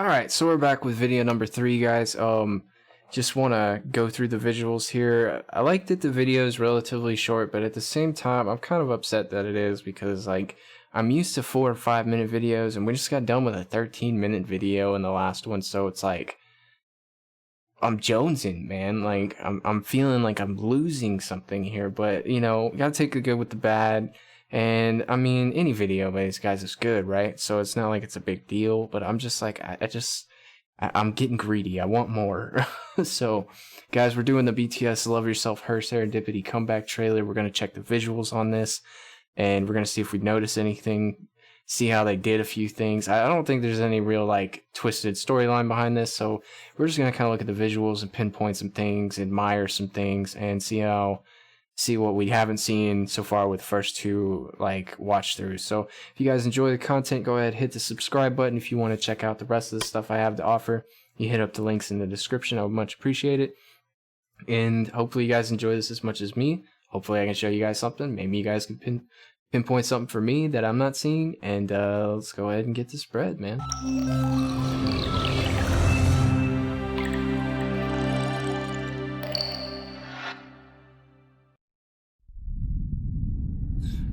Alright, so we're back with video number 3, guys. Just want to go through the visuals here. I like that the video is relatively short, but at the same time, I'm kind of upset that it is because, like, I'm used to 4 or 5 minute videos, and we just got done with a 13-minute video in the last one, so it's like, I'm jonesing, man. Like, I'm feeling like I'm losing something here, but, you know, gotta take the good with the bad. And I mean, any video by these guys is good, right? So it's not like it's a big deal, but I'm just like, I'm getting greedy. I want more. So, guys, we're doing the BTS Love Yourself, Her Serendipity comeback trailer. We're going to check the visuals on this, and we're going to see if we notice anything, see how they did a few things. I don't think there's any real, like, twisted storyline behind this, so we're just going to kind of look at the visuals and pinpoint some things, admire some things, and see what we haven't seen so far with the first 2 like watch throughs. So if you guys enjoy the content, go ahead, hit the subscribe button. If you want to check out the rest of the stuff I have to offer, you hit up the links in the description. I would much appreciate it, and hopefully you guys enjoy this as much as me. Hopefully I can show you guys something. Maybe you guys can pinpoint something for me that I'm not seeing, and let's go ahead and get this bread, man.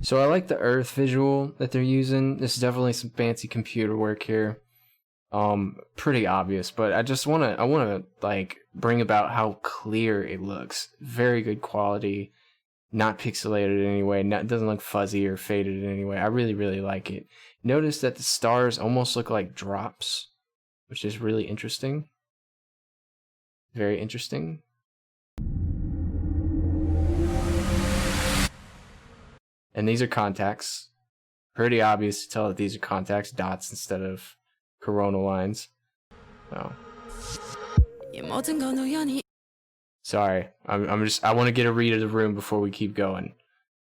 So I like the Earth visual that they're using. This is definitely some fancy computer work here. Pretty obvious, but I wanna like bring about how clear it looks. Very good quality, not pixelated in any way. It doesn't look fuzzy or faded in any way. I really like it. Notice that the stars almost look like drops, which is really interesting. Very interesting. And these are contacts. Pretty obvious to tell that these are contacts, dots instead of coronal lines. Oh. Sorry, I want to get a read of the room before we keep going.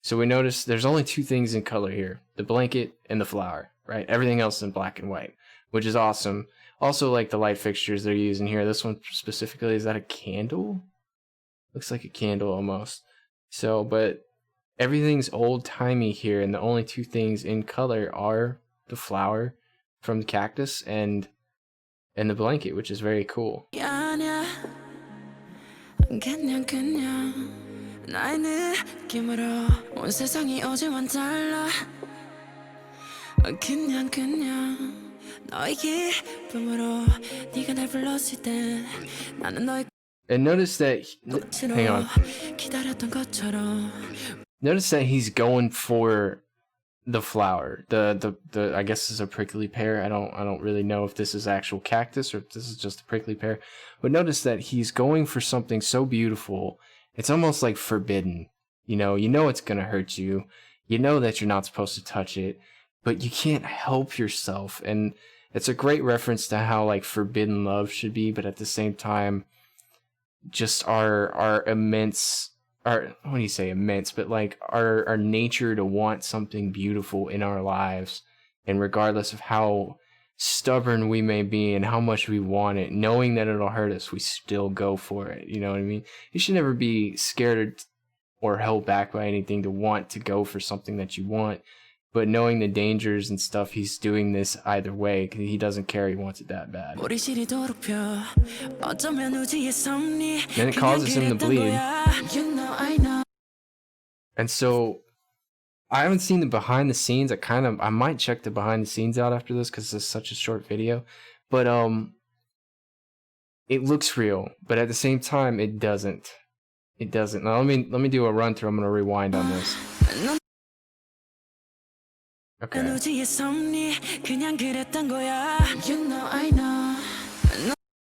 So we notice there's only 2 things in color here: the blanket and the flower, right? Everything else is in black and white, which is awesome. Also, like the light fixtures they're using here. This one specifically, is that a candle? Looks like a candle almost. So, but everything's old-timey here, and the only 2 things in color are the flower from the cactus and the blanket, which is very cool. And notice that hang on. Notice that he's going for the flower. The I guess this is a prickly pear. I don't really know if this is actual cactus or if this is just a prickly pear. But notice that he's going for something so beautiful. It's almost like forbidden. You know it's gonna hurt you. You know that you're not supposed to touch it, but you can't help yourself. And it's a great reference to how like forbidden love should be, but at the same time, just our immense, our, what do you say, immense, but like our nature to want something beautiful in our lives, and regardless of how stubborn we may be and how much we want it, knowing that it'll hurt us, we still go for it. You know what I mean? You should never be scared or held back by anything to want to go for something that you want, but knowing the dangers and stuff, he's doing this either way because he doesn't care. He wants it that bad. Then it causes him to bleed. And so I haven't seen the behind the scenes. I might check the behind the scenes out after this because it's such a short video. But it looks real, but at the same time it doesn't. It doesn't. Now let me do a run through. I'm gonna rewind on this. Okay.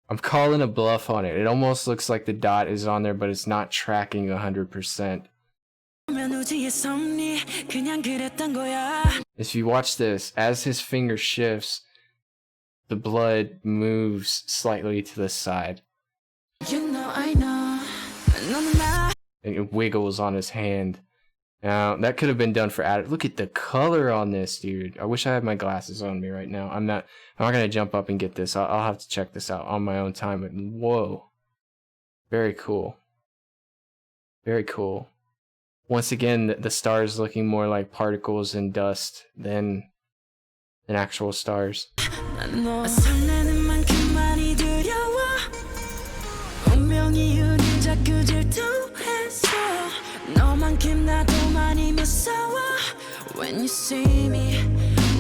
I'm calling a bluff on it. It almost looks like the dot is on there, but it's not tracking 100%. If you watch this, as his finger shifts, the blood moves slightly to the side. And it wiggles on his hand. Now, that could have been done for added. Look at the color on this, dude. I wish I had my glasses on me right now. I'm not gonna jump up and get this. I'll have to check this out on my own time. But whoa. Very cool. Very cool. Once again, the stars looking more like particles and dust than actual stars. 이유는 자꾸 질투해서 너만큼 나도 많이 무서워 When you see me,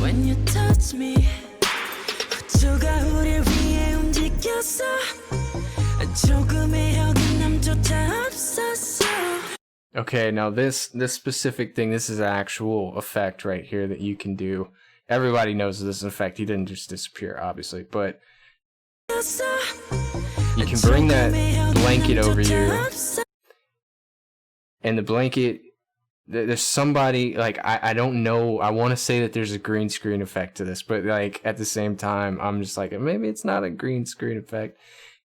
when you touch me 우주가 우릴 위해 움직였어 조금의 어긋남조차 없었어. Okay, now this specific thing, this is an actual effect right here that you can do. Everybody knows this effect. He didn't just disappear, obviously, but you can bring that blanket over you, and the blanket, there's somebody, like, I don't know, I want to say that there's a green screen effect to this, but like at the same time, I'm just like, maybe it's not a green screen effect.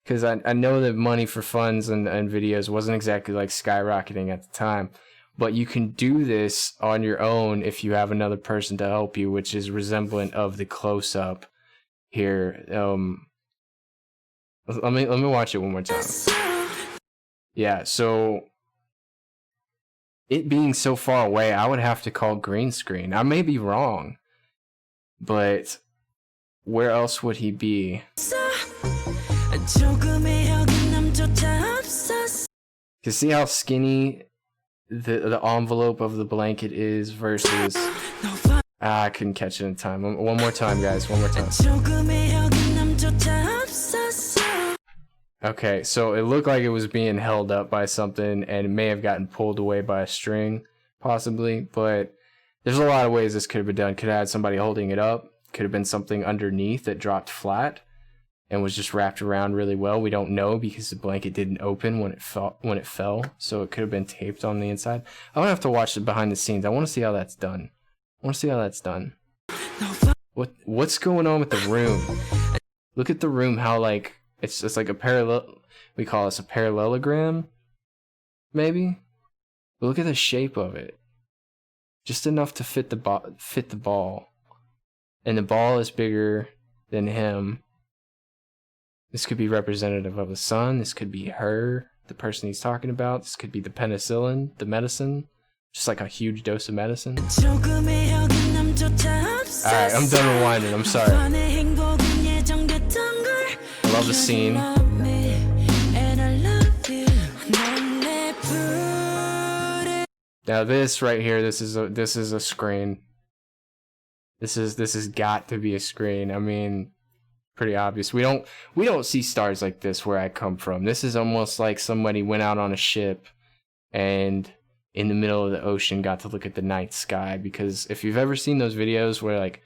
Because I know that money for funds and videos wasn't exactly like skyrocketing at the time. But you can do this on your own if you have another person to help you, which is resemblant of the close-up here. Let me watch it one more time. Yeah, so it being so far away, I would have to call green screen. I may be wrong, but where else would he be? You see how skinny the envelope of the blanket is versus... I couldn't catch it in time. One more time, guys. One more time. Okay, so it looked like it was being held up by something, and it may have gotten pulled away by a string, possibly. But there's a lot of ways this could have been done. Could have had somebody holding it up. Could have been something underneath that dropped flat and was just wrapped around really well. We don't know because the blanket didn't open when it fell, so it could have been taped on the inside. I would have to watch the behind the scenes. I want to see how that's done. What's going on with the room? Look at the room. How like it's like a parallel. We call this a parallelogram, maybe. But look at the shape of it. Just enough to fit the ball, and the ball is bigger than him. This could be representative of the sun. This could be her, the person he's talking about. This could be the penicillin, the medicine. Just like a huge dose of medicine. Alright, I'm done rewinding. I'm sorry. I love the scene. Now this right here, this is a screen. This has got to be a screen. I mean, pretty obvious. We don't see stars like this where I come from. This is almost like somebody went out on a ship and in the middle of the ocean got to look at the night sky. Because if you've ever seen those videos where like,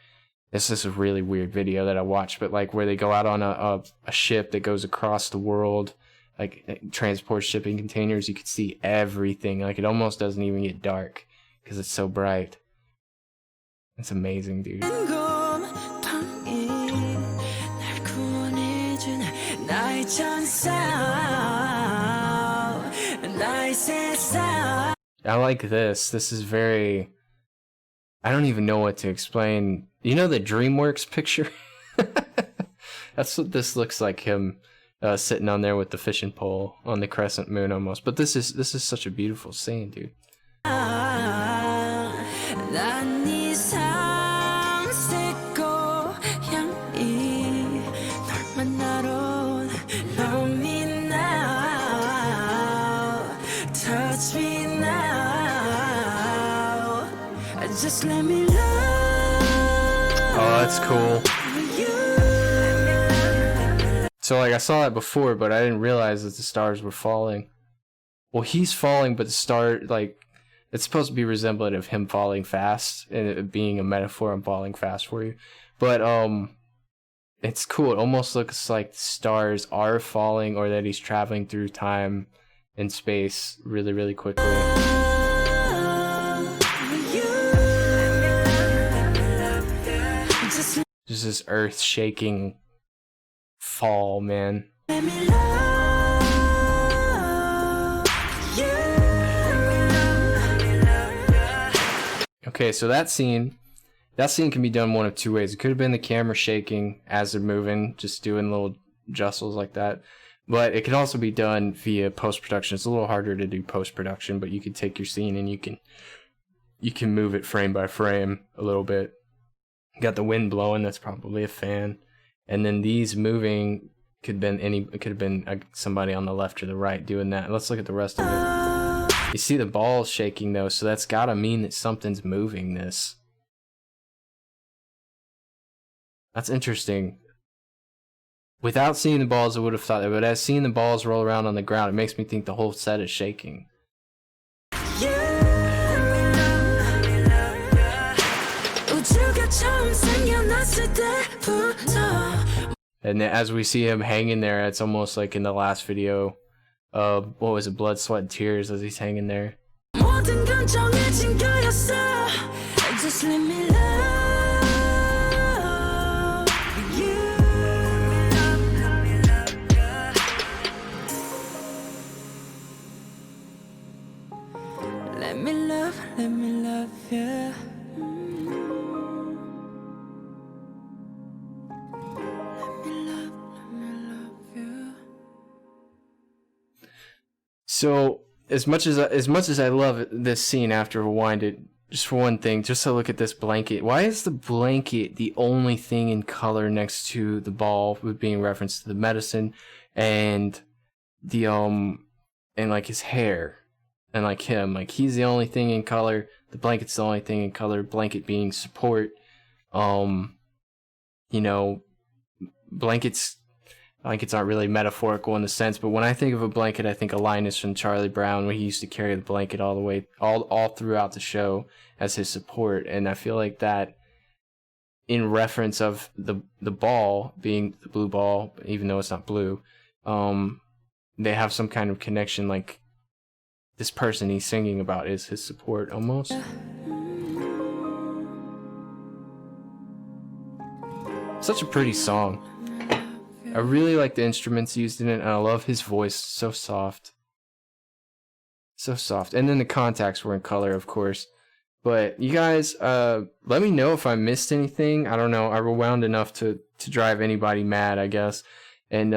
this is a really weird video that I watched, but like where they go out on a ship that goes across the world, like transports shipping containers, you can see everything. Like it almost doesn't even get dark because it's so bright. It's amazing, dude. I like this. This is very... I don't even know what to explain. You know the DreamWorks picture? That's what this looks like, him sitting on there with the fishing pole on the crescent moon almost. But this is such a beautiful scene, dude. Just let me love. Oh, that's cool. So like I saw that before, but I didn't realize that the stars were falling. Well, he's falling, but the star, like, it's supposed to be resemblant of him falling fast and it being a metaphor of falling fast for you. But it's cool. It almost looks like the stars are falling, or that he's traveling through time and space really, really quickly. Just this earth-shaking fall, man. Okay, so that scene can be done one of two ways. It could have been the camera shaking as they're moving, just doing little jostles like that. But it can also be done via post-production. It's a little harder to do post-production, but you can take your scene and you can move it frame by frame a little bit. Got the wind blowing, that's probably a fan. And then these moving Could have been it could have been somebody on the left or the right doing that. Let's look at the rest of it. You see the balls shaking though, so that's gotta mean that something's moving this. That's interesting. Without seeing the balls, I would have thought that, but as seeing the balls roll around on the ground, it makes me think the whole set is shaking. And as we see him hanging there, it's almost like in the last video of, what was it, Blood, Sweat, and Tears, as he's hanging there. Just let me love you. Let me love you. So as much as I love this scene, after rewind it, just for one thing, just to look at this blanket. Why is the blanket the only thing in color next to the ball, with being referenced to the medicine and the and like his hair and like him? Like he's the only thing in color. The blanket's the only thing in color. Blanket being support. You know, blankets aren't really metaphorical in the sense, but when I think of a blanket, I think of Linus from Charlie Brown, when he used to carry the blanket all throughout the show as his support. And I feel like that, in reference of the ball being the blue ball, even though it's not blue, they have some kind of connection, like this person he's singing about is his support almost. Such a pretty song. I really like the instruments used in it, and I love his voice. So soft. So soft. And then the contacts were in color, of course. But you guys, let me know if I missed anything. I don't know. I rewound enough to drive anybody mad, I guess. And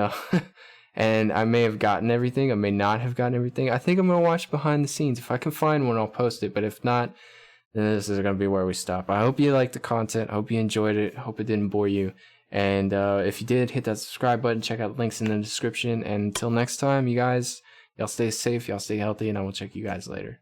and I may have gotten everything. I may not have gotten everything. I think I'm going to watch behind the scenes. If I can find one, I'll post it. But if not, then this is going to be where we stop. I hope you liked the content. I hope you enjoyed it. I hope it didn't bore you. And if you did, hit that subscribe button. Check out the links in the description. And until next time, you guys, y'all stay safe, y'all stay healthy, and I will check you guys later.